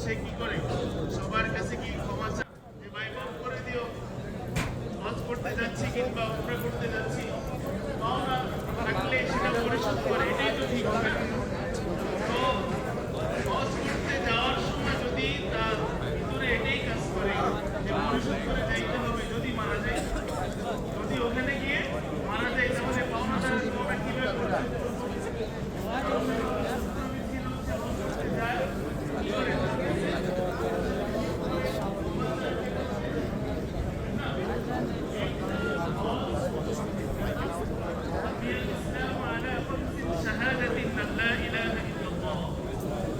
সে কি করে সবার কাছে কি ক্ষমা চায় যে ভাই মাফ করে দিও, হজ করতে যাচ্ছি কিংবা উমরা করতে যাচ্ছি, পাওনা থাকলে সেটা পরিশোধ করে, এটাই তো ঠিক হবে। তো হজ করতে যাওয়ার সময় যদি তার ভিতরে এটাই কাজ করে যে পরিশোধ করে যাইতে হবে, যদি মারা যায়, যদি ওখানে গিয়ে মারা যায়, তাহলে পাওনাদার কবে কিভাবে করবে? شهادة أن لا إله إلا الله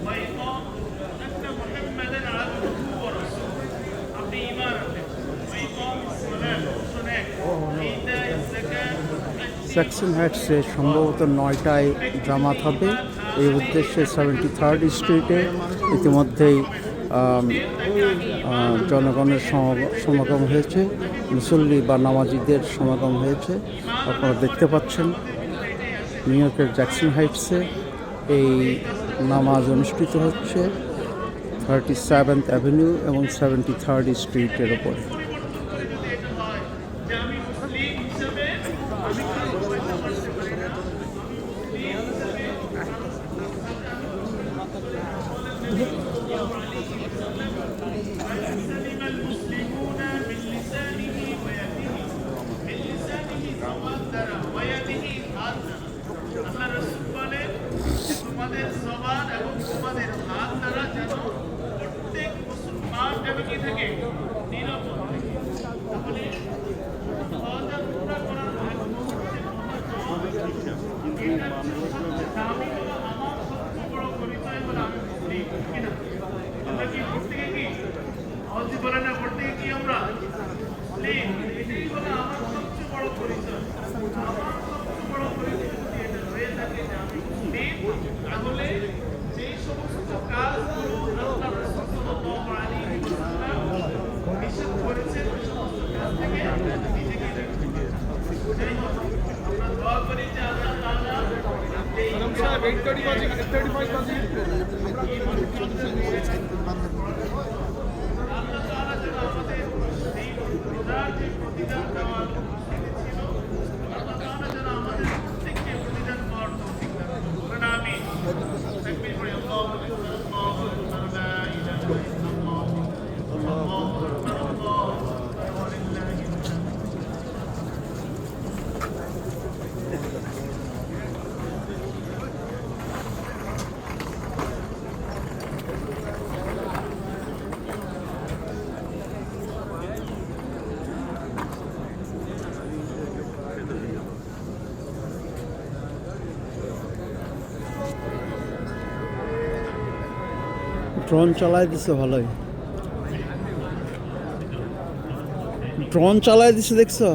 وإقام أن محمدا عبده ورسوله আপনি ঈমান আনলেন وإقام الصلاة شناك إيتاء الزكاة জ্যাকসন হাইটসে সম্ভবত 9টায় জামাত হবে। এই উদ্দেশ্যে 73rd স্ট্রিটে ইতিমধ্যেই জনগণের সমাগম হয়েছে, মুসল্লি বা নামাজিদের সমাগম হয়েছে। আপনারা দেখতে পাচ্ছেন নিউ ইয়র্কের জ্যাকসন হাইটসে এই নামাজ অনুষ্ঠিত হচ্ছে 37th অ্যাভিনিউ এবং 73rd স্ট্রিটের ওপরে। তোমাদের জবান এবং তোমাদের হাত দ্বারা যেন প্রত্যেক মুসলমান যেন কি থাকে নিরাপদ থাকে। তাহলে হজের পুরা করার আগ মুহূর্তে এটা সবচেয়ে দামি হলো আমার সবচেয়ে বড় পরিচয় হলো আমি মুসলিম, কিনা? আমরা কি প্রত্যেকে কি হজ বলে না, প্রত্যেকে কি আমরা মুসলিম? এটাই হলো আমার সবচেয়ে বড় পরিচয়। আমার সবচেয়ে বড় পরিচয় যদি এটা হয়ে থাকে যে আমি মুসলিম, তাহলে যেই সমস্ত কাজগুলো আল্লাহ রাসূল সাল্লাল্লাহু আলাইহি ওয়াসাল্লাম নিষেধ করেছেন ওই সমস্ত কাজ থেকে নিজেকে রাখতে হবে। যাই হোক, আমরা দোয়া করি যে আল্লাহ তাআলা এই আল্লাহ তাআলা যেন আমাদের এই রোজার যে প্রতিদান দেওয়ার উপস্থিতি ছিল, আল্লাহ তাআলা যেন আমাদের প্রত্যেককে প্রতিদান পাওয়ার তৌফিক দান করেন। বলেন আমিন। তাকবীর পড়ি, আল্লাহু আকবার, আল্লাহু আকবার, লা ইলাহা ইল্লাল্লাহ, আল্লাহু আকবার, আল্লাহু আকবার, ওয়া লিল্লাহিল হামদ। ড্রোন চালায় দিছে, ভালোই ড্রোন চালায় দিছে, দেখছো?